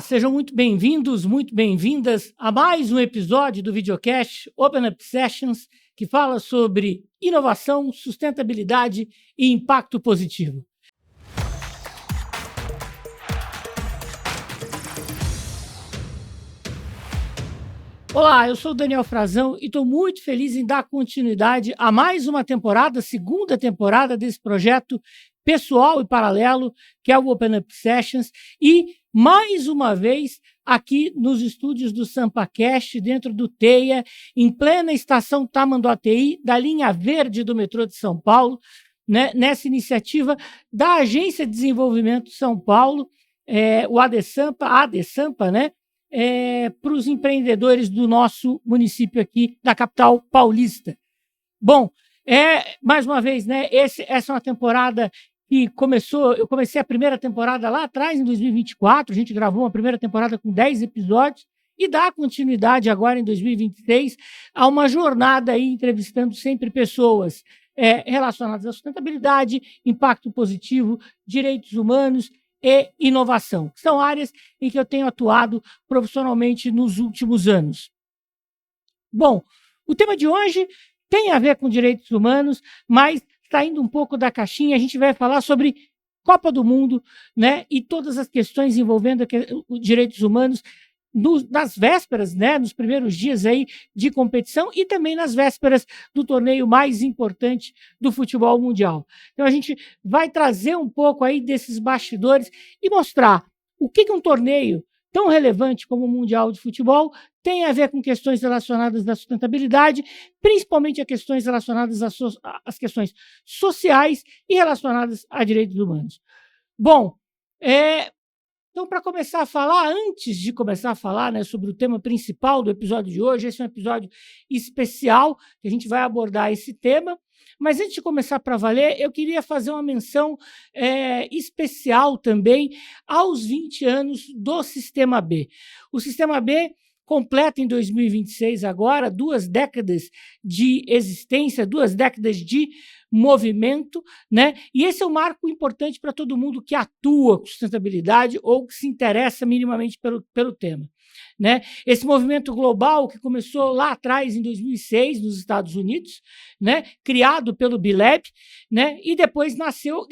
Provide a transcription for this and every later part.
Sejam muito bem-vindos, muito bem-vindas a mais um episódio do videocast Open Up Sessions, que fala sobre inovação, sustentabilidade e impacto positivo. Olá, eu sou o Daniel Frazão e estou muito feliz em dar continuidade a mais uma temporada, segunda temporada desse projeto pessoal e paralelo, que é o Open Up Sessions, e mais uma vez aqui nos estúdios do SampaCast, dentro do TEIA, em plena estação Tamanduateí, da linha verde do metrô de São Paulo, né, nessa iniciativa da Agência de Desenvolvimento São Paulo, o ADSampa, né, para os empreendedores do nosso município aqui, da capital paulista. Bom, mais uma vez, né, essa é uma temporada que eu comecei a primeira temporada lá atrás, em 2024, a gente gravou uma primeira temporada com 10 episódios, e dá continuidade agora em 2026 a uma jornada aí, entrevistando sempre pessoas relacionadas à sustentabilidade, impacto positivo, direitos humanos e inovação, que são áreas em que eu tenho atuado profissionalmente nos últimos anos. Bom, o tema de hoje tem a ver com direitos humanos, mas saindo um pouco da caixinha, a gente vai falar sobre Copa do Mundo, né, e todas as questões envolvendo os direitos humanos nas vésperas, né, nos primeiros dias aí de competição e também nas vésperas do torneio mais importante do futebol mundial. Então a gente vai trazer um pouco aí desses bastidores e mostrar o que um torneio tão relevante como o Mundial de Futebol tem a ver com questões relacionadas à sustentabilidade, principalmente a questões relacionadas às questões sociais e relacionadas a direitos humanos. Bom, então, para começar a falar, antes de começar a falar, né, sobre o tema principal do episódio de hoje, esse é um episódio especial, que a gente vai abordar esse tema, mas antes de começar para valer, eu queria fazer uma menção especial também aos 20 anos do Sistema B. O Sistema B completa em 2026 agora 2 décadas de existência, 2 décadas de movimento, né? E esse é um marco importante para todo mundo que atua com sustentabilidade ou que se interessa minimamente pelo tema, né? Esse movimento global que começou lá atrás, em 2006, nos Estados Unidos, né? Criado pelo B-Lab, né? E depois nasceu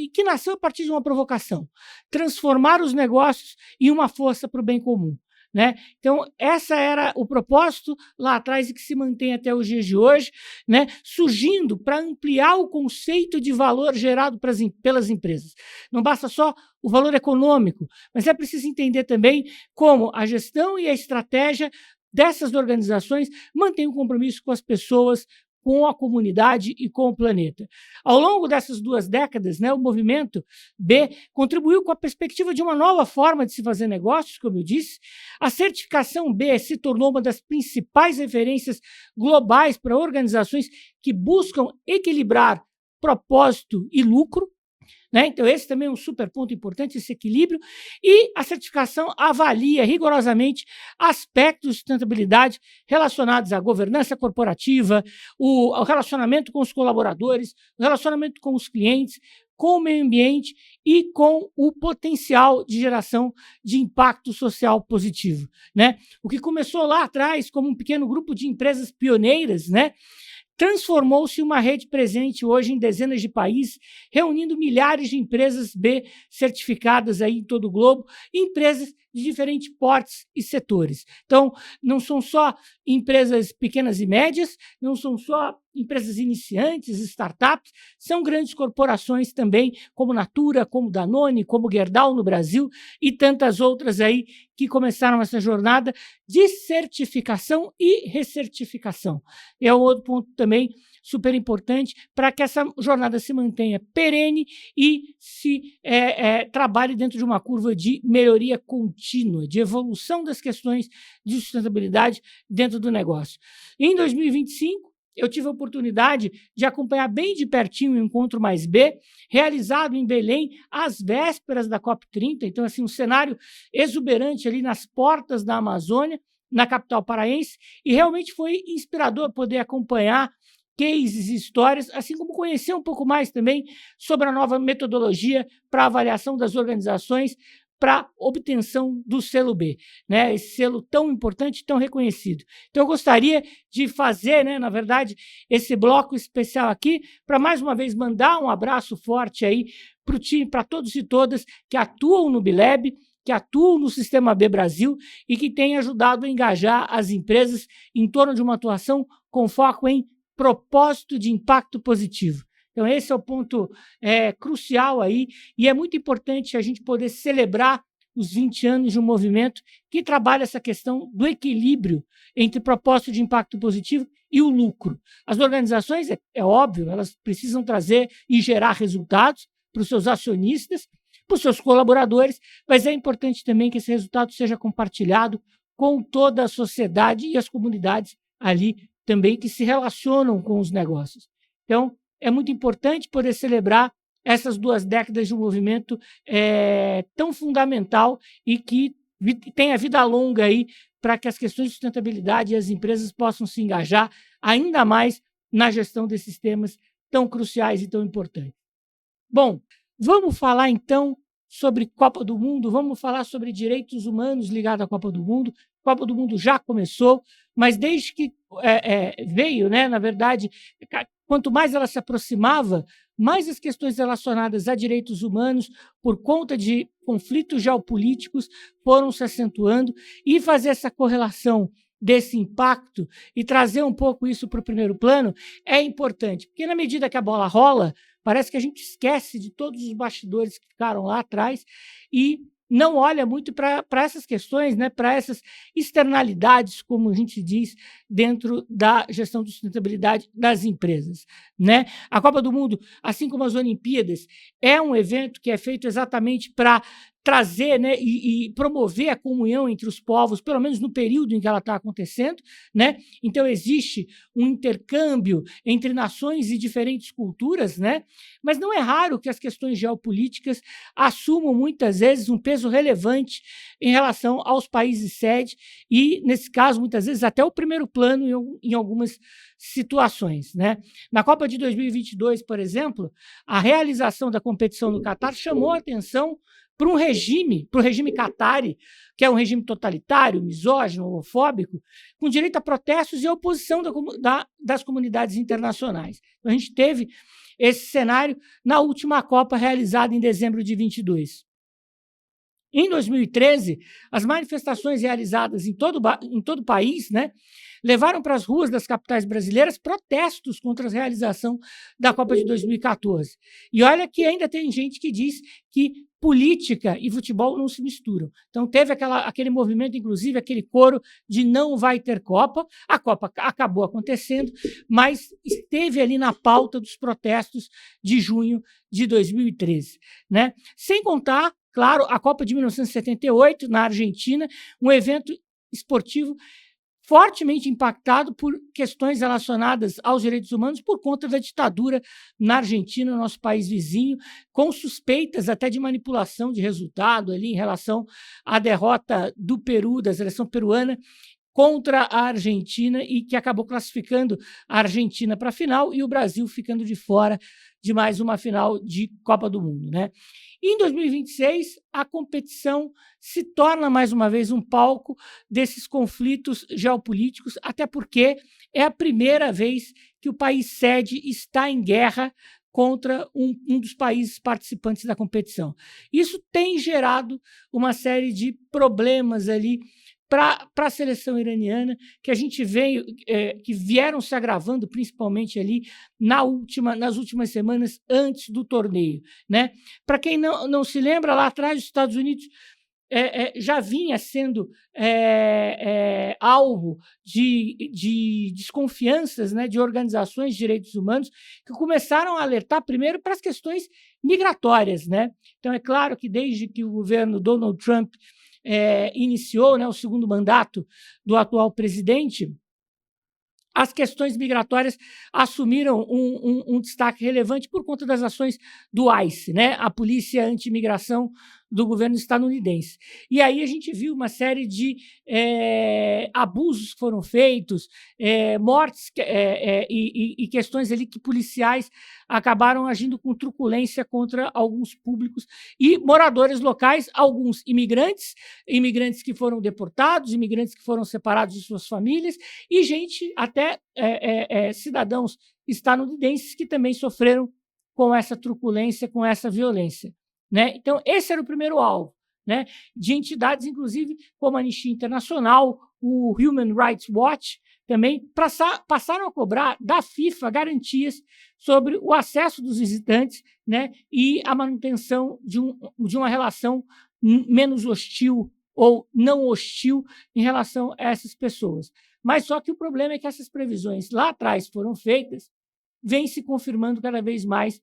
a partir de uma provocação: transformar os negócios em uma força para o bem comum. Né? Então, essa era o propósito lá atrás e que se mantém até os dias de hoje, né? Surgindo para ampliar o conceito de valor gerado pelas empresas. Não basta só o valor econômico, mas é preciso entender também como a gestão e a estratégia dessas organizações mantêm um compromisso com as pessoas, com a comunidade e com o planeta. Ao longo dessas 2 décadas, né, o movimento B contribuiu com a perspectiva de uma nova forma de se fazer negócios, como eu disse. A certificação B se tornou uma das principais referências globais para organizações que buscam equilibrar propósito e lucro, né? Então, esse também é um super ponto importante, esse equilíbrio. E a certificação avalia rigorosamente aspectos de sustentabilidade relacionados à governança corporativa, o relacionamento com os colaboradores, o relacionamento com os clientes, com o meio ambiente e com o potencial de geração de impacto social positivo, né? O que começou lá atrás como um pequeno grupo de empresas pioneiras, né, transformou-se em uma rede presente hoje em dezenas de países, reunindo milhares de empresas B certificadas aí em todo o globo, empresas de diferentes portes e setores. Então, não são só empresas pequenas e médias, não são só empresas iniciantes, startups, são grandes corporações também, como Natura, como Danone, como Gerdau no Brasil e tantas outras aí que começaram essa jornada de certificação e recertificação. É um outro ponto também super importante para que essa jornada se mantenha perene e se trabalhe dentro de uma curva de melhoria contínua, de evolução das questões de sustentabilidade dentro do negócio. Em 2025, eu tive a oportunidade de acompanhar bem de pertinho o Encontro Mais B, realizado em Belém, às vésperas da COP30. Então, assim, um cenário exuberante ali nas portas da Amazônia, na capital paraense, e realmente foi inspirador poder acompanhar cases e histórias, assim como conhecer um pouco mais também sobre a nova metodologia para avaliação das organizações para obtenção do selo B, né? Esse selo tão importante, tão reconhecido. Então, eu gostaria de fazer, né, na verdade, esse bloco especial aqui para, mais uma vez, mandar um abraço forte aí para o time, para todos e todas que atuam no Bileb, que atuam no Sistema B Brasil e que têm ajudado a engajar as empresas em torno de uma atuação com foco em propósito de impacto positivo. Então, esse é o ponto crucial aí, e é muito importante a gente poder celebrar os 20 anos de um movimento que trabalha essa questão do equilíbrio entre propósito de impacto positivo e o lucro. As organizações, é óbvio, elas precisam trazer e gerar resultados para os seus acionistas, para os seus colaboradores, mas é importante também que esse resultado seja compartilhado com toda a sociedade e as comunidades ali também que se relacionam com os negócios. Então, é muito importante poder celebrar essas 2 décadas de um movimento tão fundamental e que tenha vida longa aí para que as questões de sustentabilidade e as empresas possam se engajar ainda mais na gestão desses temas tão cruciais e tão importantes. Bom, vamos falar então sobre Copa do Mundo, vamos falar sobre direitos humanos ligados à Copa do Mundo. A Copa do Mundo já começou, mas desde que veio, né, na verdade, quanto mais ela se aproximava, mais as questões relacionadas a direitos humanos, por conta de conflitos geopolíticos, foram se acentuando, e fazer essa correlação desse impacto e trazer um pouco isso para o primeiro plano é importante, porque na medida que a bola rola, parece que a gente esquece de todos os bastidores que ficaram lá atrás e não olha muito para essas questões, né, para essas externalidades, como a gente diz, dentro da gestão de sustentabilidade das empresas, né? A Copa do Mundo, assim como as Olimpíadas, é um evento que é feito exatamente para trazer, né, e promover a comunhão entre os povos, pelo menos no período em que ela está acontecendo, né? Então, existe um intercâmbio entre nações e diferentes culturas, né? Mas não é raro que as questões geopolíticas assumam, muitas vezes, um peso relevante em relação aos países sede e, nesse caso, muitas vezes, até o primeiro plano em algumas situações, né? Na Copa de 2022, por exemplo, a realização da competição no Catar chamou a atenção para o regime catari, que é um regime totalitário, misógino, homofóbico, com direito a protestos e a oposição das comunidades internacionais. Então, a gente teve esse cenário na última Copa, realizada em dezembro de 22. Em 2013, as manifestações realizadas em todo o país, né, levaram para as ruas das capitais brasileiras protestos contra a realização da Copa de 2014. E olha que ainda tem gente que diz que política e futebol não se misturam. Então, teve aquele movimento, inclusive, aquele coro de não vai ter Copa. A Copa acabou acontecendo, mas esteve ali na pauta dos protestos de junho de 2013. Né? Sem contar, claro, a Copa de 1978, na Argentina, um evento esportivo fortemente impactado por questões relacionadas aos direitos humanos por conta da ditadura na Argentina, nosso país vizinho, com suspeitas até de manipulação de resultado ali em relação à derrota do Peru, da seleção peruana, contra a Argentina e que acabou classificando a Argentina para a final e o Brasil ficando de fora de mais uma final de Copa do Mundo, né? Em 2026, a competição se torna mais uma vez um palco desses conflitos geopolíticos, até porque é a primeira vez que o país sede está em guerra contra um dos países participantes da competição. Isso tem gerado uma série de problemas ali para a seleção iraniana, que a gente que vieram se agravando, principalmente ali nas últimas semanas antes do torneio. Né? Para quem não se lembra, lá atrás, os Estados Unidos já vinha sendo alvo de desconfianças, né, de organizações de direitos humanos que começaram a alertar primeiro para as questões migratórias. Né? Então, é claro que desde que o governo Donald Trump iniciou, né, o segundo mandato do atual presidente, as questões migratórias assumiram um destaque relevante por conta das ações do ICE, né, a Polícia Anti-Imigração do governo estadunidense. E aí a gente viu uma série de abusos que foram feitos, mortes e questões ali que policiais acabaram agindo com truculência contra alguns públicos e moradores locais, alguns imigrantes que foram deportados, imigrantes que foram separados de suas famílias e gente, até cidadãos estadunidenses que também sofreram com essa truculência, com essa violência. Né? Então, esse era o primeiro alvo, né? De entidades, inclusive, como a Anistia Internacional, o Human Rights Watch, também passaram a cobrar da FIFA garantias sobre o acesso dos visitantes, né? E a manutenção de uma relação menos hostil ou não hostil em relação a essas pessoas. Mas só que o problema é que essas previsões lá atrás foram feitas, vem se confirmando cada vez mais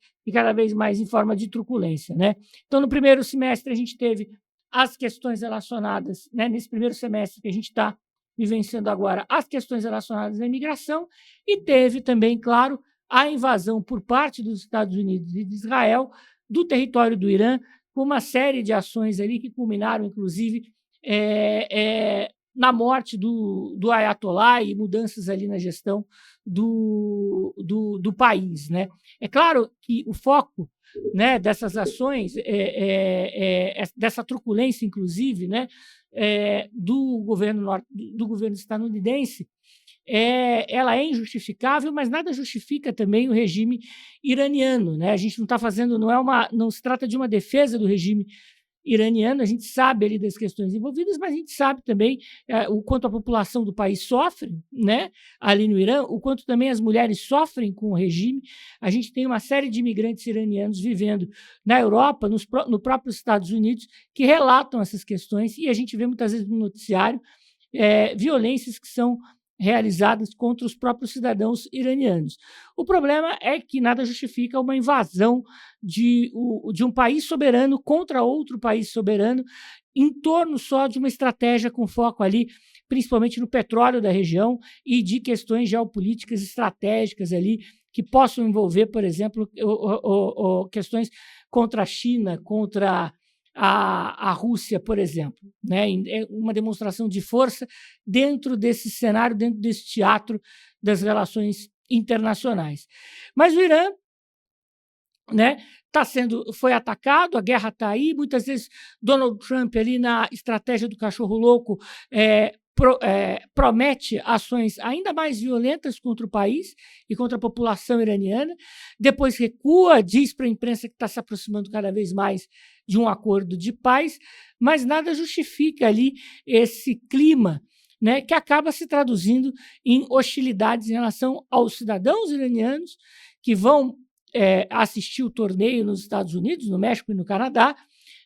em forma de truculência. Né? Então, no primeiro semestre, a gente teve as questões relacionadas, né, nesse primeiro semestre que a gente está vivenciando agora, as questões relacionadas à imigração, e teve também, claro, a invasão por parte dos Estados Unidos e de Israel do território do Irã, com uma série de ações ali que culminaram, inclusive, na morte do Ayatollah e mudanças ali na gestão do país. Né? É claro que o foco, né, dessas ações, dessa truculência, inclusive, né, do governo estadunidense, ela é injustificável, mas nada justifica também o regime iraniano. Né? A gente não está fazendo, não se trata de uma defesa do regime iraniano, a gente sabe ali das questões envolvidas, mas a gente sabe também o quanto a população do país sofre, né, ali no Irã, o quanto também as mulheres sofrem com o regime. A gente tem uma série de imigrantes iranianos vivendo na Europa, no próprio Estados Unidos, que relatam essas questões, e a gente vê muitas vezes no noticiário violências que são realizadas contra os próprios cidadãos iranianos. O problema é que nada justifica uma invasão de um país soberano contra outro país soberano em torno só de uma estratégia com foco ali, principalmente no petróleo da região e de questões geopolíticas estratégicas ali que possam envolver, por exemplo, questões contra a China, contra a Rússia, por exemplo. Né? É uma demonstração de força dentro desse cenário, dentro desse teatro das relações internacionais. Mas o Irã, né, foi atacado, a guerra está aí, muitas vezes Donald Trump, ali na estratégia do cachorro louco, promete ações ainda mais violentas contra o país e contra a população iraniana, depois recua, diz para a imprensa que está se aproximando cada vez mais de um acordo de paz, mas nada justifica ali esse clima, né, que acaba se traduzindo em hostilidades em relação aos cidadãos iranianos que vão assistir o torneio nos Estados Unidos, no México e no Canadá,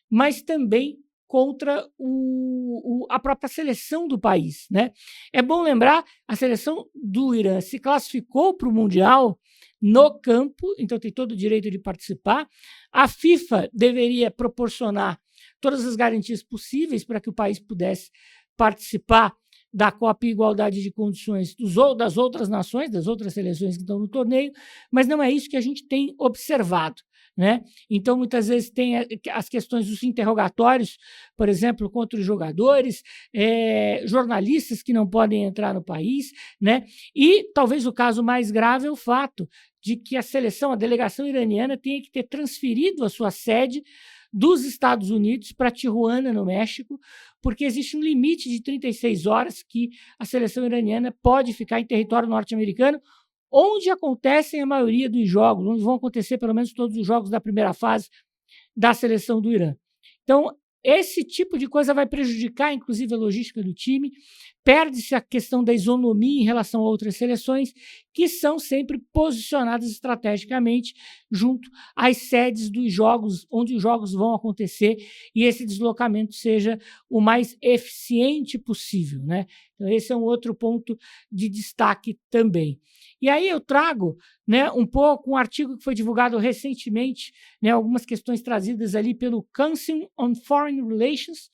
mas também contra a própria seleção do país. Né? É bom lembrar, a seleção do Irã se classificou para o Mundial no campo, então tem todo o direito de participar. A FIFA deveria proporcionar todas as garantias possíveis para que o país pudesse participar da Copa em igualdade de condições das outras nações, das outras seleções que estão no torneio, mas não é isso que a gente tem observado. Né? Então, muitas vezes tem as questões dos interrogatórios, por exemplo, contra os jogadores, jornalistas que não podem entrar no país, né? E talvez o caso mais grave é o fato de que a delegação iraniana tenha que ter transferido a sua sede dos Estados Unidos para Tijuana, no México, porque existe um limite de 36 horas que a seleção iraniana pode ficar em território norte-americano, onde acontecem a maioria dos jogos, onde vão acontecer pelo menos todos os jogos da primeira fase da seleção do Irã. Então, esse tipo de coisa vai prejudicar, inclusive, a logística do time, perde-se a questão da isonomia em relação a outras seleções, que são sempre posicionadas estrategicamente junto às sedes dos jogos, onde os jogos vão acontecer, e esse deslocamento seja o mais eficiente possível. Né? Então, esse é um outro ponto de destaque também. E aí eu trago, né, um pouco um artigo que foi divulgado recentemente, né, algumas questões trazidas ali pelo Council on Foreign Relations,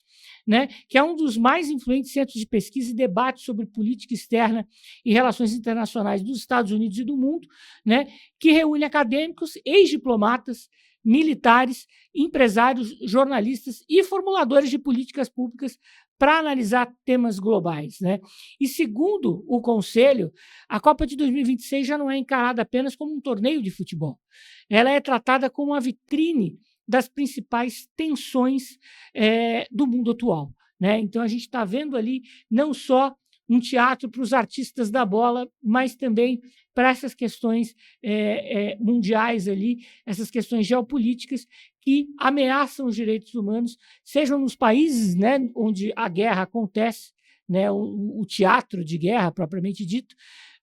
né, que é um dos mais influentes centros de pesquisa e debate sobre política externa e relações internacionais dos Estados Unidos e do mundo, né, que reúne acadêmicos, ex-diplomatas, militares, empresários, jornalistas e formuladores de políticas públicas para analisar temas globais, né? E segundo o Conselho, a Copa de 2026 já não é encarada apenas como um torneio de futebol. Ela é tratada como uma vitrine das principais tensões do mundo atual, né? Então, a gente está vendo ali não só um teatro para os artistas da bola, mas também para essas questões mundiais ali, essas questões geopolíticas que ameaçam os direitos humanos, sejam nos países, né, onde a guerra acontece, né, o teatro de guerra propriamente dito,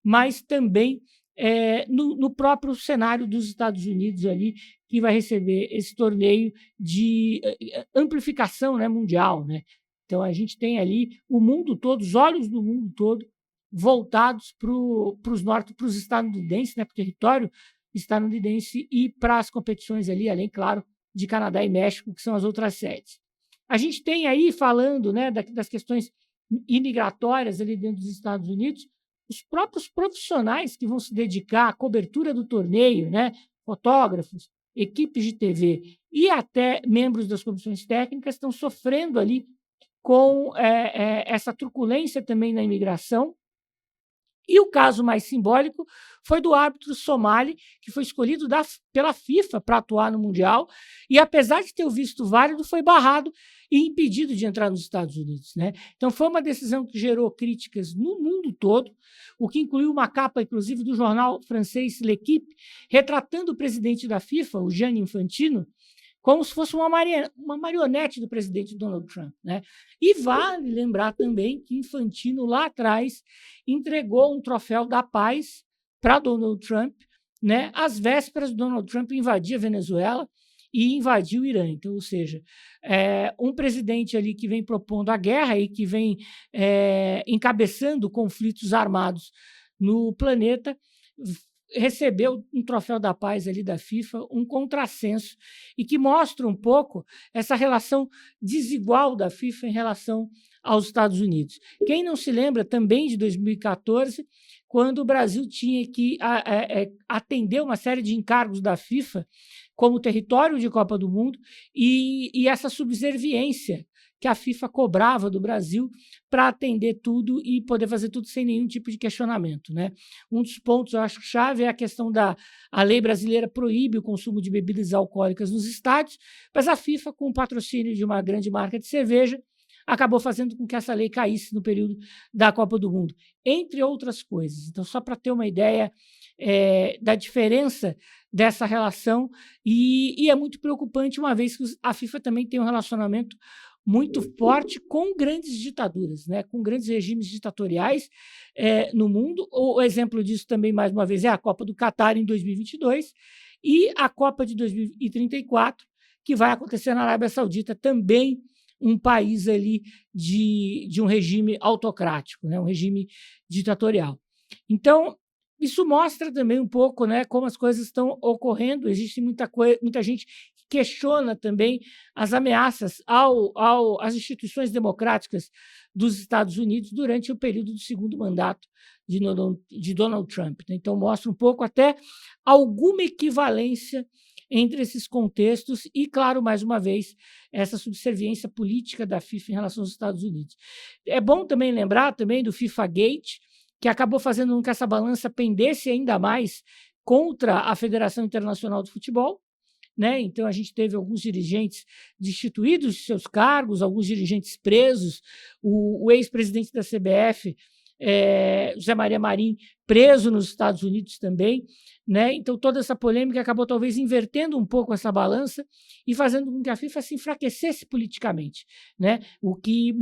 mas também no próprio cenário dos Estados Unidos ali, que vai receber esse torneio de amplificação, né, mundial, né? Então, a gente tem ali o mundo todo, os olhos do mundo todo, voltados para os estadunidenses, né, para o território estadunidense e para as competições ali, além, claro, de Canadá e México, que são as outras sedes. A gente tem aí, falando, né, das questões imigratórias ali dentro dos Estados Unidos, os próprios profissionais que vão se dedicar à cobertura do torneio, né, fotógrafos, equipes de TV e até membros das comissões técnicas estão sofrendo ali com essa truculência também na imigração. E o caso mais simbólico foi do árbitro somali, que foi escolhido pela FIFA para atuar no Mundial, e apesar de ter o visto válido, foi barrado e impedido de entrar nos Estados Unidos, né? Então, foi uma decisão que gerou críticas no mundo todo, o que incluiu uma capa, inclusive, do jornal francês L'Équipe, retratando o presidente da FIFA, o Gianni Infantino, como se fosse uma marionete do presidente Donald Trump, né? E vale lembrar também que Infantino, lá atrás, entregou um troféu da paz para Donald Trump, né, às vésperas de Donald Trump invadir a Venezuela e invadir o Irã. Então, ou seja, um presidente ali que vem propondo a guerra e que vem encabeçando conflitos armados no planeta, recebeu um troféu da paz ali da FIFA, um contrassenso, e que mostra um pouco essa relação desigual da FIFA em relação aos Estados Unidos. Quem não se lembra também de 2014, quando o Brasil tinha que atender uma série de encargos da FIFA como território de Copa do Mundo e essa subserviência que a FIFA cobrava do Brasil para atender tudo e poder fazer tudo sem nenhum tipo de questionamento, né? Um dos pontos, eu acho, chave é a questão a lei brasileira proíbe o consumo de bebidas alcoólicas nos estádios, mas a FIFA, com o patrocínio de uma grande marca de cerveja, acabou fazendo com que essa lei caísse no período da Copa do Mundo, entre outras coisas. Então, só para ter uma ideia da diferença dessa relação, e é muito preocupante, uma vez que a FIFA também tem um relacionamento muito forte com grandes ditaduras, né, com grandes regimes ditatoriais no mundo. O exemplo disso também, mais uma vez, é a Copa do Catar em 2022 e a Copa de 2034, que vai acontecer na Arábia Saudita, também um país ali de um regime autocrático, né, um regime ditatorial. Então, isso mostra também um pouco, né, como as coisas estão ocorrendo. Existe muita gente que questiona também as ameaças às instituições democráticas dos Estados Unidos durante o período do segundo mandato de Donald Trump, né? Então, mostra um pouco até alguma equivalência entre esses contextos e, claro, mais uma vez, essa subserviência política da FIFA em relação aos Estados Unidos. É bom também lembrar também do FIFA Gate, que acabou fazendo com que essa balança pendesse ainda mais contra a Federação Internacional de Futebol, né? Então, a gente teve alguns dirigentes destituídos de seus cargos, alguns dirigentes presos, o ex-presidente da CBF, José Maria Marim, preso nos Estados Unidos também, né? Então, toda essa polêmica acabou talvez invertendo um pouco essa balança e fazendo com que a FIFA se enfraquecesse politicamente, né? O que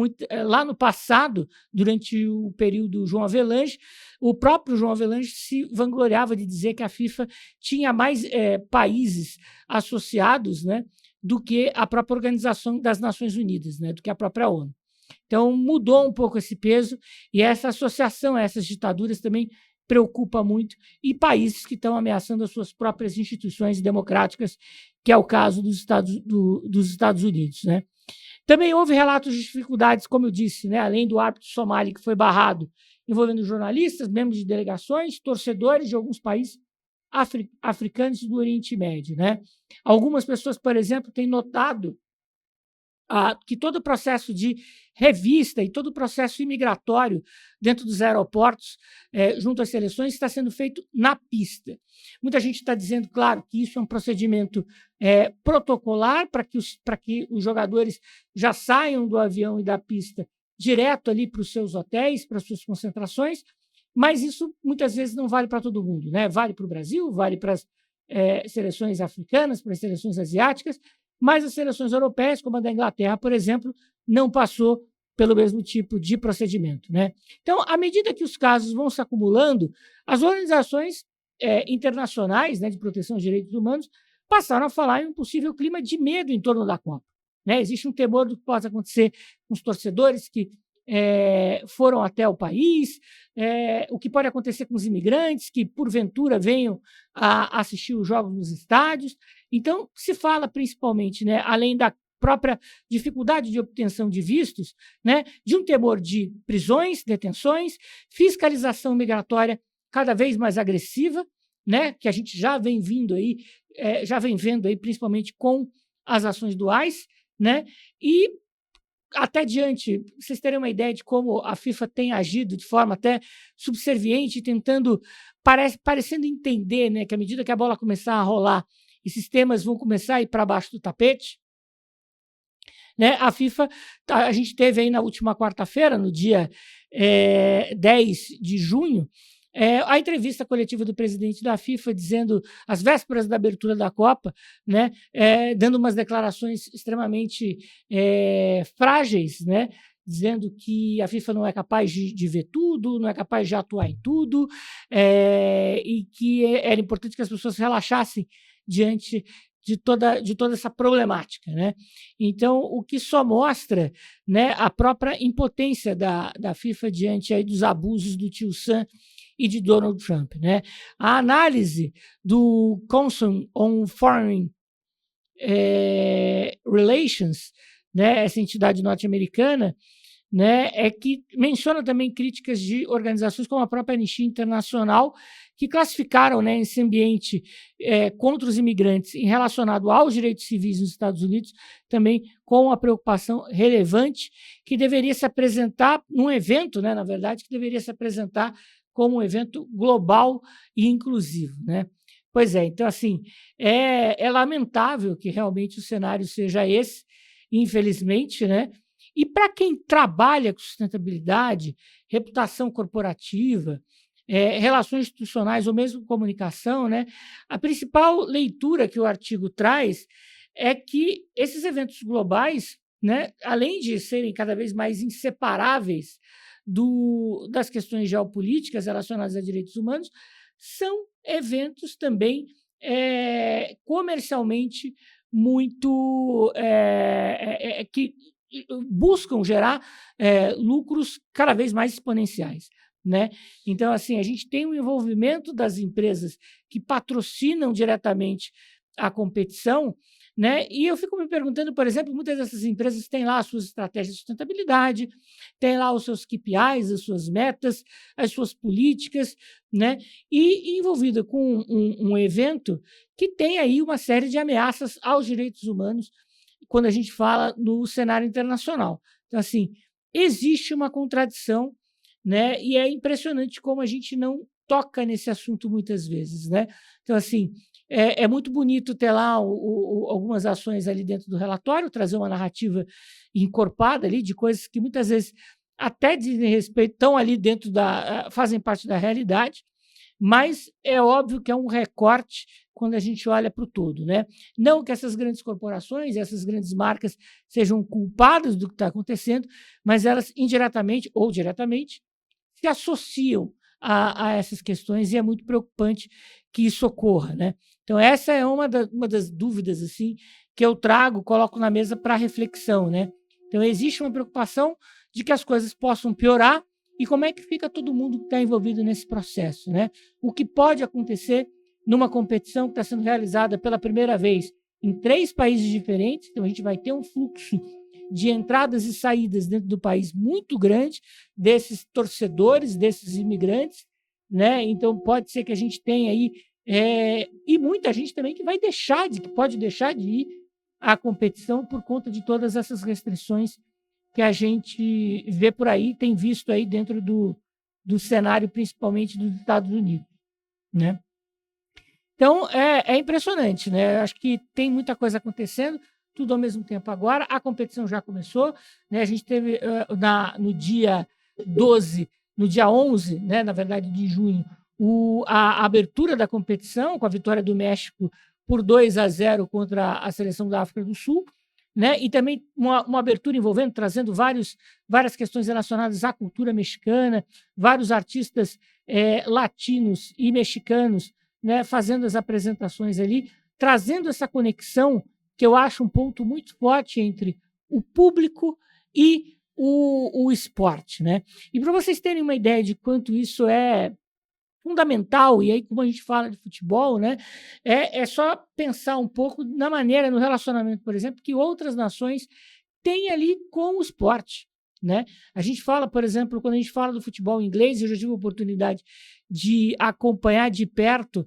lá no passado, durante o período João Avelange, o próprio João Avelange se vangloriava de dizer que a FIFA tinha mais países associados, né, do que a própria Organização das Nações Unidas, né, do que a própria ONU. Então, mudou um pouco esse peso e essa associação a essas ditaduras também preocupa muito, e países que estão ameaçando as suas próprias instituições democráticas, que é o caso dos Estados Unidos, né? Também houve relatos de dificuldades, como eu disse, né, além do árbitro somali que foi barrado, envolvendo jornalistas, membros de delegações, torcedores de alguns países africanos do Oriente Médio, né? Algumas pessoas, por exemplo, têm notado que todo o processo de revista e todo o processo imigratório dentro dos aeroportos, junto às seleções, está sendo feito na pista. Muita gente está dizendo, claro, que isso é um procedimento protocolar para que os jogadores já saiam do avião e da pista direto ali para os seus hotéis, para as suas concentrações, mas isso muitas vezes não vale para todo mundo, né? Vale para o Brasil, vale para as seleções africanas, para as seleções asiáticas, mas as seleções europeias, como a da Inglaterra, por exemplo, não passou pelo mesmo tipo de procedimento, né? Então, à medida que os casos vão se acumulando, as organizações internacionais, né, de proteção aos direitos humanos passaram a falar em um possível clima de medo em torno da Copa, né? Existe um temor do que pode acontecer com os torcedores que foram até o país, o que pode acontecer com os imigrantes que, porventura, venham a assistir os jogos nos estádios. Então, se fala principalmente, né, além da própria dificuldade de obtenção de vistos, né, de um temor de prisões, detenções, fiscalização migratória cada vez mais agressiva, né, que a gente já vem vendo aí, principalmente com as ações do ICE, né, e até diante, vocês terem uma ideia de como a FIFA tem agido de forma até subserviente, tentando, parecendo entender, né, que à medida que a bola começar a rolar, esses temas vão começar a ir para baixo do tapete, né? A FIFA, a gente teve aí na última quarta-feira, no dia 10 de junho, a entrevista coletiva do presidente da FIFA dizendo, às vésperas da abertura da Copa, né, dando umas declarações extremamente frágeis, né, dizendo que a FIFA não é capaz de ver tudo, não é capaz de atuar em tudo, e que era importante que as pessoas relaxassem diante de toda essa problemática, né? Então, o que só mostra, né, a própria impotência da FIFA diante aí dos abusos do tio Sam e de Donald Trump, né? A análise do Council on Foreign Relations, né, essa entidade norte-americana, né, que menciona também críticas de organizações como a própria Anistia Internacional, que classificaram, né, esse ambiente contra os imigrantes em relacionado aos direitos civis nos Estados Unidos, também com uma preocupação relevante, que deveria se apresentar num evento, né, na verdade, que deveria se apresentar como um evento global e inclusivo, né? Pois é, então, assim, é lamentável que realmente o cenário seja esse, infelizmente, né? E para quem trabalha com sustentabilidade, reputação corporativa, relações institucionais ou mesmo comunicação, né, a principal leitura que o artigo traz é que esses eventos globais, né, além de serem cada vez mais inseparáveis das questões geopolíticas relacionadas a direitos humanos, são eventos também comercialmente muito que buscam gerar lucros cada vez mais exponenciais, né? Então, assim, a gente tem o envolvimento das empresas que patrocinam diretamente a competição, né? E eu fico me perguntando, por exemplo, muitas dessas empresas têm lá as suas estratégias de sustentabilidade, têm lá os seus KPIs, as suas metas, as suas políticas, né? E envolvida com um evento que tem aí uma série de ameaças aos direitos humanos quando a gente fala no cenário internacional. Então, assim, existe uma contradição, né? E é impressionante como a gente não toca nesse assunto muitas vezes, né? Então, assim, é muito bonito ter lá algumas ações ali dentro do relatório, trazer uma narrativa encorpada ali de coisas que muitas vezes até dizem respeito, estão ali dentro fazem parte da realidade, mas é óbvio que é um recorte quando a gente olha para o todo, né? Não que essas grandes corporações, essas grandes marcas sejam culpadas do que está acontecendo, mas elas indiretamente ou diretamente se associam a essas questões e é muito preocupante que isso ocorra, né? Então, essa é uma das dúvidas assim, que eu trago, coloco na mesa para reflexão, né? Então, existe uma preocupação de que as coisas possam piorar e como é que fica todo mundo que está envolvido nesse processo, né? O que pode acontecer numa competição que está sendo realizada pela primeira vez em 3 países diferentes, então a gente vai ter um fluxo de entradas e saídas dentro do país muito grande desses torcedores, desses imigrantes, né? Então pode ser que a gente tenha aí E muita gente também que pode deixar de ir à competição por conta de todas essas restrições que a gente vê por aí, tem visto aí dentro do cenário, principalmente dos Estados Unidos, né? Então, é impressionante, né? Acho que tem muita coisa acontecendo, tudo ao mesmo tempo agora. A competição já começou, né? A gente teve no dia 12, no dia 11, né? Na verdade, de junho, a abertura da competição, com a vitória do México por 2-0 contra a seleção da África do Sul, né? E também uma abertura envolvendo, trazendo várias questões relacionadas à cultura mexicana, vários artistas latinos e mexicanos, né, fazendo as apresentações ali, trazendo essa conexão, que eu acho um ponto muito forte entre o público e o esporte. Né? E para vocês terem uma ideia de quanto isso é fundamental, e aí, como a gente fala de futebol, né, é só pensar um pouco na maneira, no relacionamento, por exemplo, que outras nações têm ali com o esporte. Né? A gente fala, por exemplo, quando a gente fala do futebol inglês, eu já tive a oportunidade de acompanhar de perto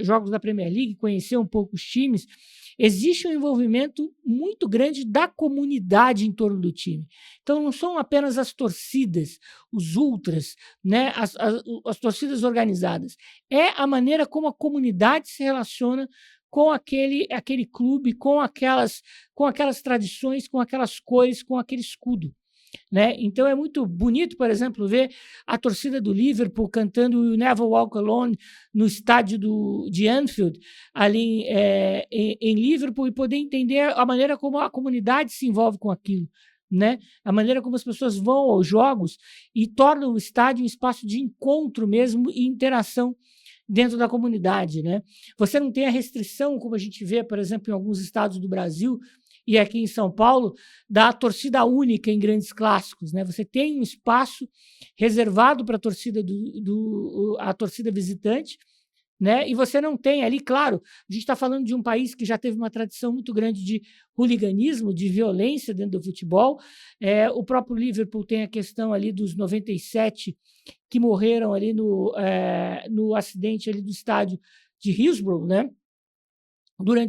jogos da Premier League, conhecer um pouco os times. Existe um envolvimento muito grande da comunidade em torno do time. Então, não são apenas as torcidas, os ultras, né, as torcidas organizadas. É a maneira como a comunidade se relaciona com aquele clube, com aquelas tradições, com aquelas cores, com aquele escudo. Né? Então é muito bonito, por exemplo, ver a torcida do Liverpool cantando "You Never Walk Alone" no estádio de Anfield, ali em Liverpool, e poder entender a maneira como a comunidade se envolve com aquilo. Né? A maneira como as pessoas vão aos jogos e tornam o estádio um espaço de encontro mesmo e interação dentro da comunidade. Né? Você não tem a restrição, como a gente vê, por exemplo, em alguns estados do Brasil, e aqui em São Paulo, da torcida única em grandes clássicos. Né? Você tem um espaço reservado para a torcida visitante, né? E você não tem ali, claro, a gente está falando de um país que já teve uma tradição muito grande de hooliganismo, de violência dentro do futebol. O próprio Liverpool tem a questão ali dos 97 que morreram ali no acidente ali do estádio de Hillsborough, né?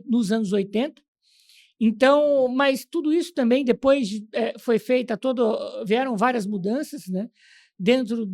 Nos anos 80. Então, mas tudo isso também depois foi feita vieram várias mudanças, né, dentro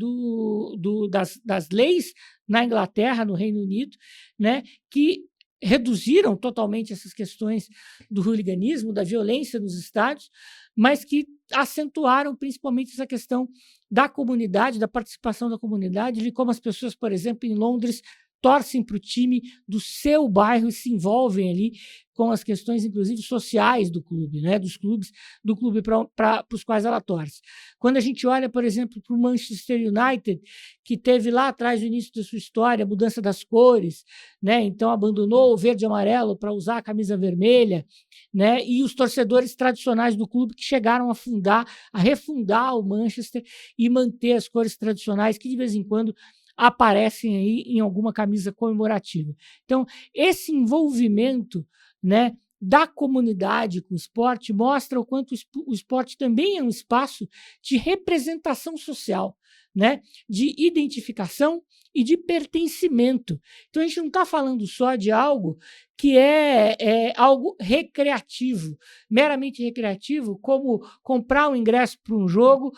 das leis na Inglaterra, no Reino Unido, né, que reduziram totalmente essas questões do hooliganismo, da violência nos estádios, mas que acentuaram principalmente essa questão da comunidade, da participação da comunidade, de como as pessoas, por exemplo, em Londres, torcem para o time do seu bairro e se envolvem ali com as questões, inclusive, sociais do clube, né? Dos clubes, do clube para os quais ela torce. Quando a gente olha, por exemplo, para o Manchester United, que teve lá atrás, no início da sua história, a mudança das cores, né? Então abandonou o verde e amarelo para usar a camisa vermelha, né? E os torcedores tradicionais do clube que chegaram a refundar o Manchester e manter as cores tradicionais, que de vez em quando aparecem aí em alguma camisa comemorativa. Então, esse envolvimento, né, da comunidade com o esporte mostra o quanto o esporte também é um espaço de representação social, né, de identificação e de pertencimento. Então, a gente não está falando só de algo que é algo recreativo, meramente recreativo, como comprar um ingresso para um jogo,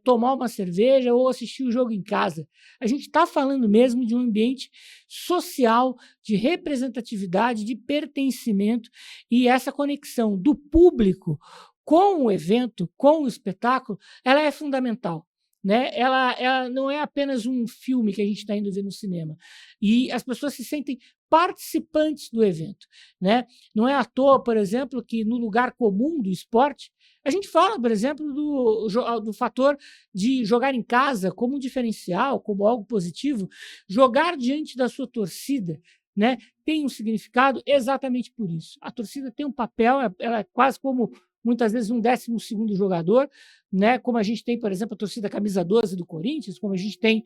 tomar uma cerveja ou assistir o jogo em casa. A gente está falando mesmo de um ambiente social, de representatividade, de pertencimento, e essa conexão do público com o evento, com o espetáculo, ela é fundamental. Né? Ela não é apenas um filme que a gente está indo ver no cinema. E as pessoas se sentem participantes do evento. Né? Não é à toa, por exemplo, que no lugar comum do esporte, a gente fala, por exemplo, do fator de jogar em casa como um diferencial, como algo positivo. Jogar diante da sua torcida, né, tem um significado exatamente por isso. A torcida tem um papel, ela é quase como muitas vezes um 12º jogador, né? Como a gente tem, por exemplo, a torcida camisa 12 do Corinthians, como a gente tem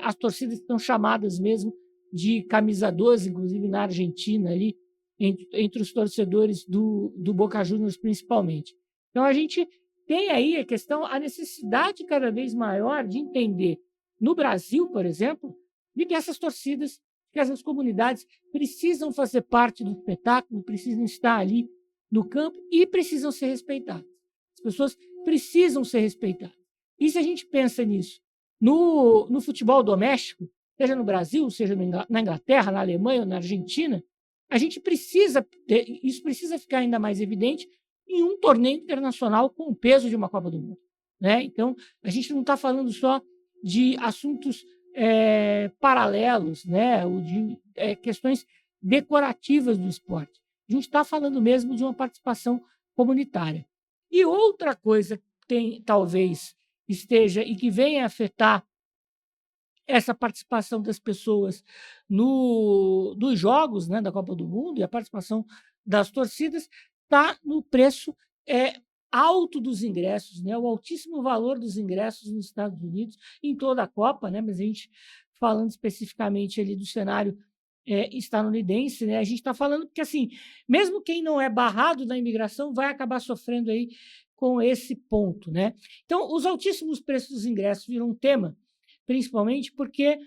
as torcidas que estão chamadas mesmo de camisa 12, inclusive na Argentina, ali, entre os torcedores do Boca Juniors, principalmente. Então, a gente tem aí a necessidade cada vez maior de entender no Brasil, por exemplo, de que essas torcidas, que essas comunidades precisam fazer parte do espetáculo, precisam estar ali no campo e precisam ser respeitadas. As pessoas precisam ser respeitadas. E se a gente pensa nisso no futebol doméstico, seja no Brasil, seja na Inglaterra, na Alemanha ou na Argentina, a gente precisa isso precisa ficar ainda mais evidente em um torneio internacional com o peso de uma Copa do Mundo, né? Então, a gente não está falando só de assuntos paralelos, né? Ou de questões decorativas do esporte. A gente está falando mesmo de uma participação comunitária. E outra coisa que tem, talvez esteja e que venha a afetar essa participação das pessoas nos jogos, né, da Copa do Mundo, e a participação das torcidas está no preço alto dos ingressos, né, o altíssimo valor dos ingressos nos Estados Unidos, em toda a Copa, né, mas a gente falando especificamente ali do cenário estadunidense, né, a gente está falando porque, assim, mesmo quem não é barrado da imigração vai acabar sofrendo aí com esse ponto, né? Então, os altíssimos preços dos ingressos viram um tema, principalmente porque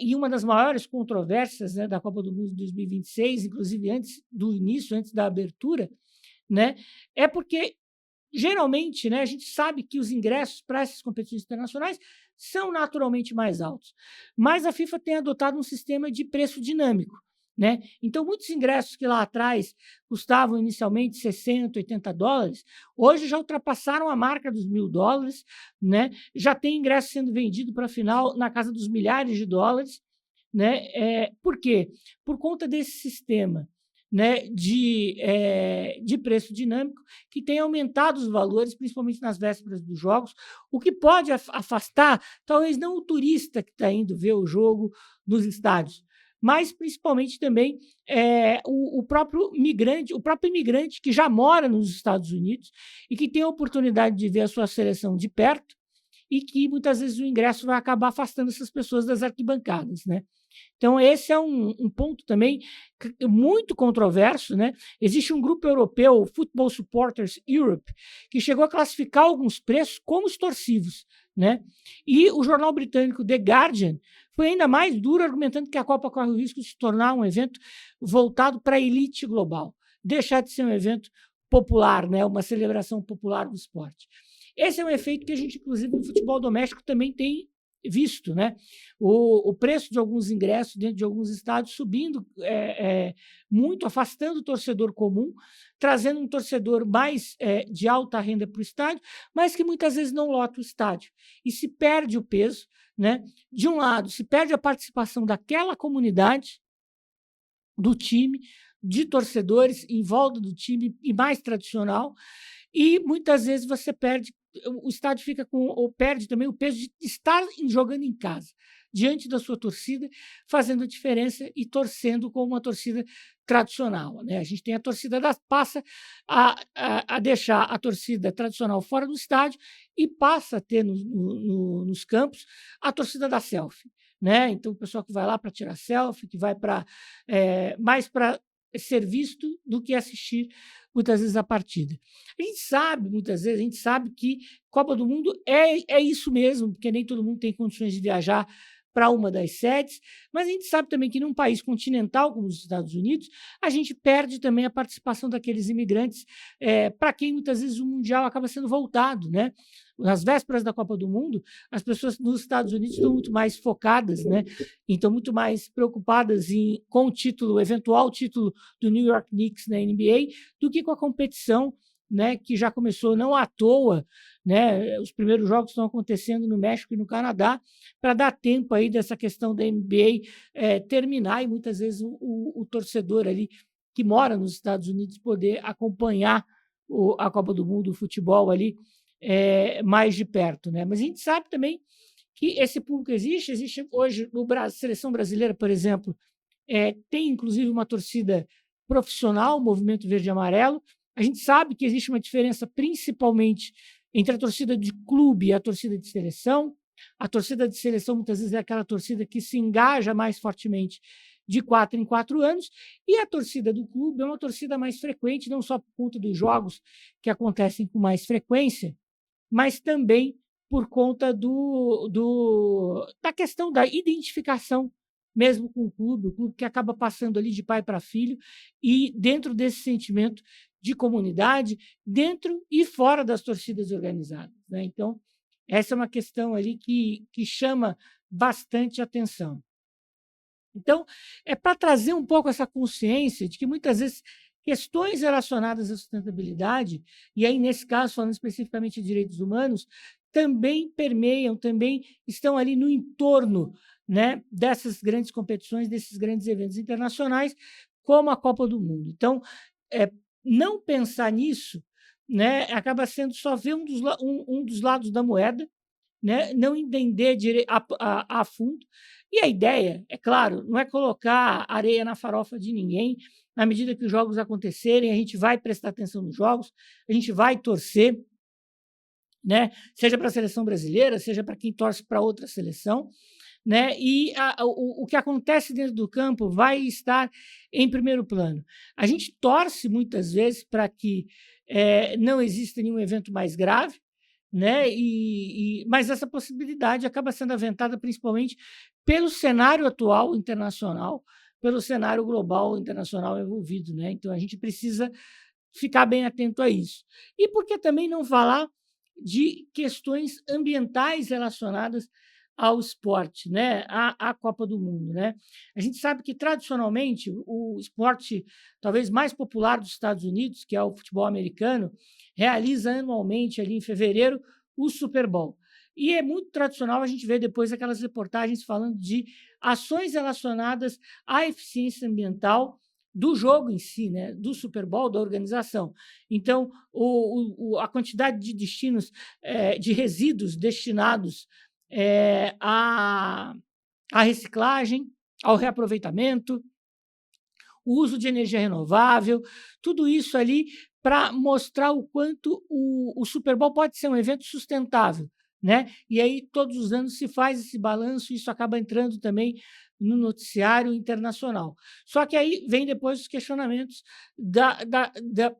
e uma das maiores controvérsias, né, da Copa do Mundo de 2026, inclusive antes do início, antes da abertura, né, é porque geralmente, né, a gente sabe que os ingressos para essas competições internacionais são naturalmente mais altos, mas a FIFA tem adotado um sistema de preço dinâmico, né? Então, muitos ingressos que lá atrás custavam inicialmente 60, $80, hoje já ultrapassaram a marca dos $1.000, né? Já tem ingresso sendo vendido para a final na casa dos milhares de dólares, né? Por quê? Por conta desse sistema, né, de preço dinâmico, que tem aumentado os valores, principalmente nas vésperas dos jogos, o que pode afastar, talvez não o turista que está indo ver o jogo nos estádios, mas principalmente também o próprio imigrante que já mora nos Estados Unidos e que tem a oportunidade de ver a sua seleção de perto e que muitas vezes o ingresso vai acabar afastando essas pessoas das arquibancadas, né? Então, esse é um ponto também muito controverso, né? Existe um grupo europeu, Football Supporters Europe, que chegou a classificar alguns preços como extorsivos, né? E o jornal britânico The Guardian foi ainda mais duro, argumentando que a Copa corre o risco de se tornar um evento voltado para a elite global, deixar de ser um evento popular, né? Uma celebração popular do esporte. Esse é um efeito que a gente, inclusive, no futebol doméstico também tem visto, né? O preço de alguns ingressos dentro de alguns estádios subindo muito, afastando o torcedor comum, trazendo um torcedor mais de alta renda para o estádio, mas que muitas vezes não lota o estádio. E se perde o peso, né? De um lado, se perde a participação daquela comunidade, do time, de torcedores em volta do time e mais tradicional, e muitas vezes você perde, o estádio fica ou perde também o peso de estar jogando em casa, diante da sua torcida, fazendo a diferença e torcendo como uma torcida tradicional, né? A gente tem a torcida passa a deixar a torcida tradicional fora do estádio e passa a ter nos campos a torcida da selfie, né? Então, o pessoal que vai lá para tirar selfie, que vai mais para ser visto do que assistir muitas vezes a partida. A gente sabe, muitas vezes, a gente sabe que Copa do Mundo é isso mesmo, porque nem todo mundo tem condições de viajar para uma das sedes, mas a gente sabe também que num país continental como os Estados Unidos, a gente perde também a participação daqueles imigrantes para quem muitas vezes o Mundial acaba sendo voltado, né? Nas vésperas da Copa do Mundo, as pessoas nos Estados Unidos estão muito mais focadas, né? Então, muito mais preocupadas com o eventual título do New York Knicks na NBA, do que com a competição, né, que já começou não à toa, né? Os primeiros jogos estão acontecendo no México e no Canadá, para dar tempo aí dessa questão da NBA terminar e muitas vezes o torcedor ali que mora nos Estados Unidos poder acompanhar a Copa do Mundo, o futebol ali mais de perto, né? Mas a gente sabe também que esse público existe hoje no Brasil, seleção brasileira, por exemplo, tem inclusive uma torcida profissional, o Movimento Verde e Amarelo. A gente sabe que existe uma diferença principalmente entre a torcida de clube e a torcida de seleção. A torcida de seleção muitas vezes é aquela torcida que se engaja mais fortemente de 4 em 4 anos, e a torcida do clube é uma torcida mais frequente, não só por conta dos jogos que acontecem com mais frequência, mas também por conta da questão da identificação mesmo com o clube que acaba passando ali de pai para filho, e dentro desse sentimento de comunidade, dentro e fora das torcidas organizadas, né? Então, essa é uma questão ali que chama bastante atenção. Então, é para trazer um pouco essa consciência de que muitas vezes questões relacionadas à sustentabilidade, e aí nesse caso falando especificamente de direitos humanos, também permeiam, também estão ali no entorno, né, dessas grandes competições, desses grandes eventos internacionais, como a Copa do Mundo. Então, é, não pensar nisso, né, acaba sendo só ver um dos lados da moeda, né, não entender a fundo. E a ideia, é claro, não é colocar areia na farofa de ninguém. Na medida que os jogos acontecerem, a gente vai prestar atenção nos jogos, a gente vai torcer, né, seja para a seleção brasileira, seja para quem torce para outra seleção, né, e o que acontece dentro do campo vai estar em primeiro plano. A gente torce muitas vezes para que não exista nenhum evento mais grave, né, mas essa possibilidade acaba sendo aventada principalmente pelo cenário atual internacional, pelo cenário global internacional envolvido, né? Então a gente precisa ficar bem atento a isso. E por que também não falar de questões ambientais relacionadas ao esporte, né? À Copa do Mundo, né? A gente sabe que tradicionalmente o esporte talvez mais popular dos Estados Unidos, que é o futebol americano, realiza anualmente ali em fevereiro o Super Bowl. E é muito tradicional a gente ver depois aquelas reportagens falando de ações relacionadas à eficiência ambiental do jogo em si, né, do Super Bowl, da organização. Então, a quantidade de destinos, de resíduos destinados à reciclagem, ao reaproveitamento, o uso de energia renovável, tudo isso ali para mostrar o quanto o Super Bowl pode ser um evento sustentável, né? E aí, todos os anos, se faz esse balanço, e isso acaba entrando também no noticiário internacional. Só que aí vem depois os questionamentos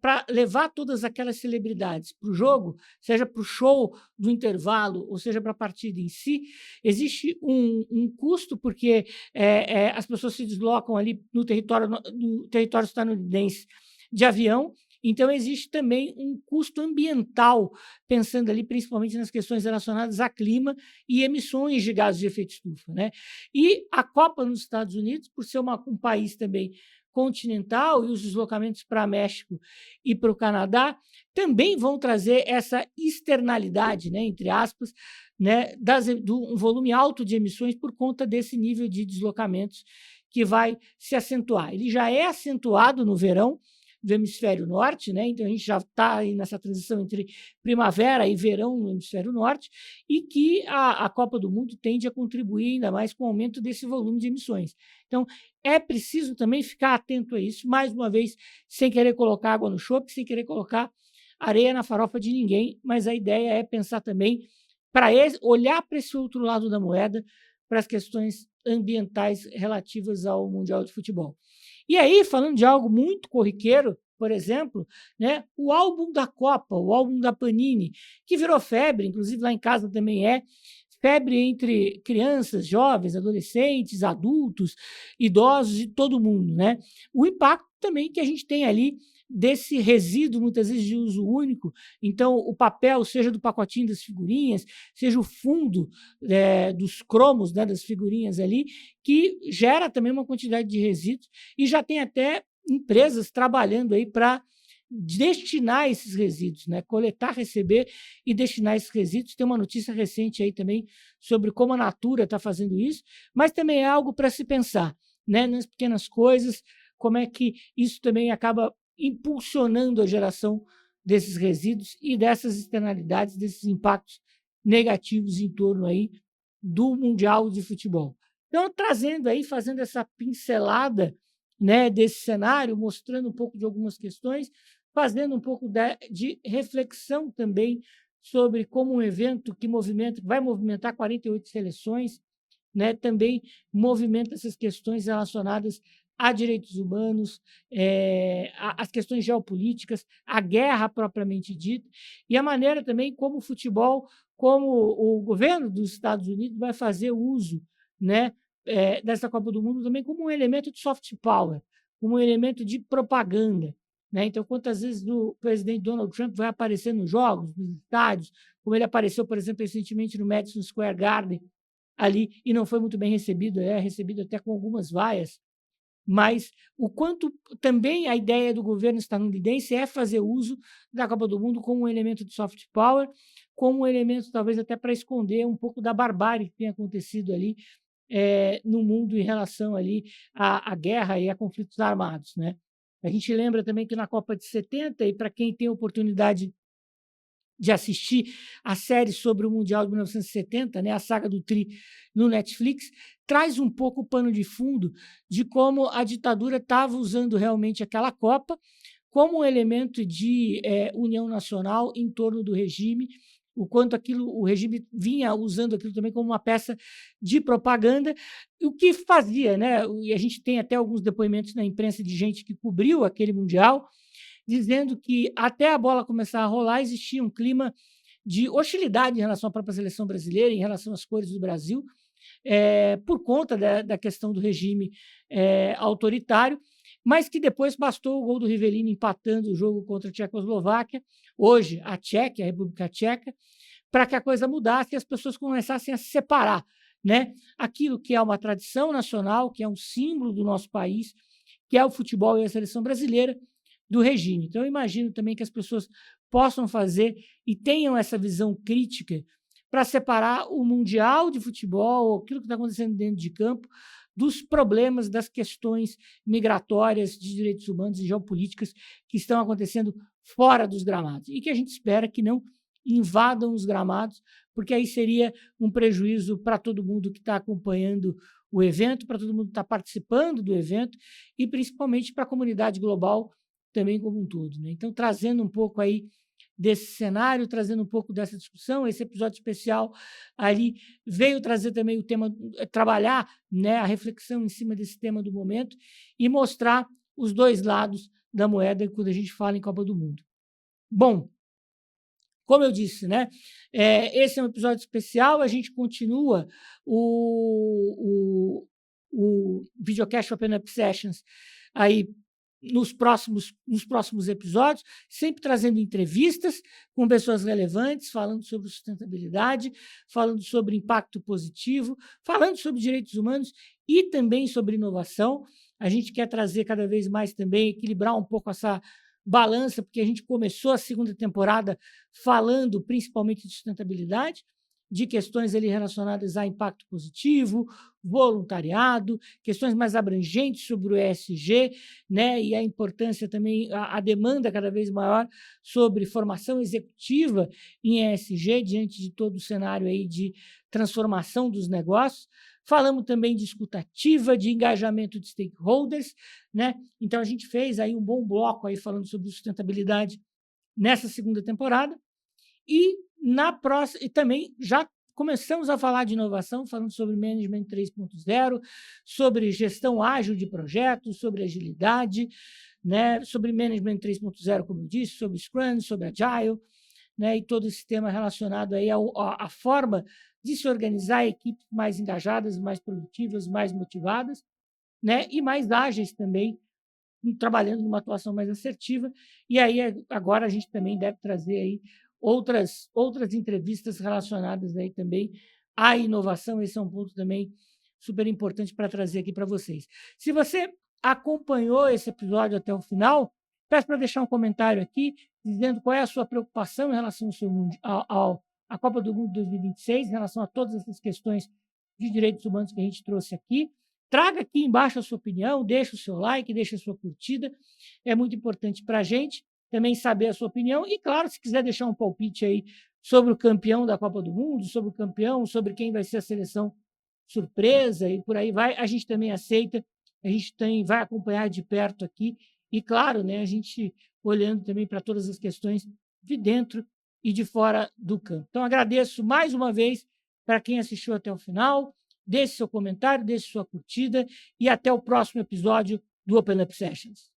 para levar todas aquelas celebridades para o jogo, seja para o show do intervalo, ou seja para a partida em si, existe um custo, porque as pessoas se deslocam ali no território estadunidense de avião. Então, existe também um custo ambiental, pensando ali principalmente nas questões relacionadas a clima e emissões de gases de efeito estufa, né? E a Copa nos Estados Unidos, por ser um país também continental, e os deslocamentos para México e para o Canadá também vão trazer essa externalidade, né, entre aspas, né, um volume alto de emissões por conta desse nível de deslocamentos que vai se acentuar. Ele já é acentuado no verão do hemisfério norte, né? Então a gente já está aí nessa transição entre primavera e verão no hemisfério norte, e que a Copa do Mundo tende a contribuir ainda mais com o aumento desse volume de emissões. Então é preciso também ficar atento a isso, mais uma vez, sem querer colocar água no chope, sem querer colocar areia na farofa de ninguém, mas a ideia é pensar também para olhar para esse outro lado da moeda, para as questões ambientais relativas ao Mundial de Futebol. E aí, falando de algo muito corriqueiro, por exemplo, né, o álbum da Copa, o álbum da Panini, que virou febre, inclusive lá em casa também febre entre crianças, jovens, adolescentes, adultos, idosos e todo mundo, né? O impacto também que a gente tem ali desse resíduo, muitas vezes de uso único. Então, o papel, seja do pacotinho das figurinhas, seja o fundo dos cromos, né, das figurinhas ali, que gera também uma quantidade de resíduos, e já tem até empresas trabalhando aí para destinar esses resíduos, né? Coletar, receber e destinar esses resíduos. Tem uma notícia recente aí também sobre como a Natura está fazendo isso, mas também é algo para se pensar, né? Nas pequenas coisas, como é que isso também acaba impulsionando a geração desses resíduos e dessas externalidades, desses impactos negativos em torno aí do Mundial de Futebol. Então, trazendo aí, fazendo essa pincelada, né, desse cenário, mostrando um pouco de algumas questões, fazendo um pouco de reflexão também sobre como um evento que vai movimentar 48 seleções, né, também movimenta essas questões relacionadas a direitos humanos, as questões geopolíticas, a guerra propriamente dita, e a maneira também como o futebol, como o governo dos Estados Unidos vai fazer uso, né, dessa Copa do Mundo também como um elemento de soft power, como um elemento de propaganda. Né? Então, quantas vezes o presidente Donald Trump vai aparecer nos jogos, nos estádios, como ele apareceu, por exemplo, recentemente no Madison Square Garden, ali, e não foi muito bem recebido, recebido até com algumas vaias, mas o quanto também a ideia do governo estadunidense é fazer uso da Copa do Mundo como um elemento de soft power, como um elemento talvez até para esconder um pouco da barbárie que tem acontecido ali no mundo em relação ali à guerra e a conflitos armados. Né? A gente lembra também que na Copa de 70, e para quem tem oportunidade de assistir a série sobre o Mundial de 1970, né, a saga do Tri no Netflix, traz um pouco o pano de fundo de como a ditadura estava usando realmente aquela Copa como um elemento de união nacional em torno do regime, o quanto o regime vinha usando aquilo também como uma peça de propaganda, o que fazia, né? E a gente tem até alguns depoimentos na imprensa de gente que cobriu aquele Mundial, dizendo que até a bola começar a rolar existia um clima de hostilidade em relação à própria seleção brasileira, em relação às cores do Brasil, por conta da questão do regime autoritário, mas que depois bastou o gol do Rivellini empatando o jogo contra a Tchecoslováquia, hoje a Tchequia, a República Tcheca, para que a coisa mudasse e as pessoas começassem a se separar, né? Aquilo que é uma tradição nacional, que é um símbolo do nosso país, que é o futebol e a seleção brasileira, do regime. Então, eu imagino também que as pessoas possam fazer e tenham essa visão crítica para separar o Mundial de Futebol, aquilo que está acontecendo dentro de campo, dos problemas, das questões migratórias, de direitos humanos e geopolíticas que estão acontecendo fora dos gramados. E que a gente espera que não invadam os gramados, porque aí seria um prejuízo para todo mundo que está acompanhando o evento, para todo mundo que está participando do evento e principalmente para a comunidade global também como um todo. Né? Então, trazendo um pouco aí desse cenário, trazendo um pouco dessa discussão, esse episódio especial ali veio trazer também o tema, trabalhar, né, a reflexão em cima desse tema do momento e mostrar os dois lados da moeda quando a gente fala em Copa do Mundo. Bom, como eu disse, né, esse é um episódio especial, a gente continua o Videocast Open Up Sessions aí nos próximos episódios, sempre trazendo entrevistas com pessoas relevantes, falando sobre sustentabilidade, falando sobre impacto positivo, falando sobre direitos humanos e também sobre inovação. A gente quer trazer cada vez mais também, equilibrar um pouco essa balança, porque a gente começou a segunda temporada falando principalmente de sustentabilidade, de questões ali relacionadas a impacto positivo, voluntariado, questões mais abrangentes sobre o ESG, né, e a importância também, a demanda cada vez maior sobre formação executiva em ESG, diante de todo o cenário aí de transformação dos negócios. Falamos também de escuta ativa, de engajamento de stakeholders, né? Então, a gente fez aí um bom bloco aí falando sobre sustentabilidade nessa segunda temporada. E na próxima, e também já começamos a falar de inovação, falando sobre Management 3.0, sobre gestão ágil de projetos, sobre agilidade, né, sobre Management 3.0, como eu disse, sobre Scrum, sobre Agile, né, e todo esse tema relacionado aí à forma de se organizar equipes mais engajadas, mais produtivas, mais motivadas, né, e mais ágeis também, trabalhando numa atuação mais assertiva. E aí agora a gente também deve trazer aí outras entrevistas relacionadas aí também à inovação. Esse é um ponto também super importante para trazer aqui para vocês. Se você acompanhou esse episódio até o final, peço para deixar um comentário aqui dizendo qual é a sua preocupação em relação à Copa do Mundo 2026, em relação a todas essas questões de direitos humanos que a gente trouxe aqui. Traga aqui embaixo a sua opinião, deixa o seu like, deixa a sua curtida. É muito importante para a gente também saber a sua opinião. E, claro, se quiser deixar um palpite aí sobre o campeão da Copa do Mundo, sobre o campeão, sobre quem vai ser a seleção surpresa e por aí vai, a gente também aceita. A gente vai acompanhar de perto aqui. E, claro, né, a gente olhando também para todas as questões de dentro e de fora do campo. Então, agradeço mais uma vez para quem assistiu até o final. Deixe seu comentário, deixe sua curtida e até o próximo episódio do Open Up Sessions.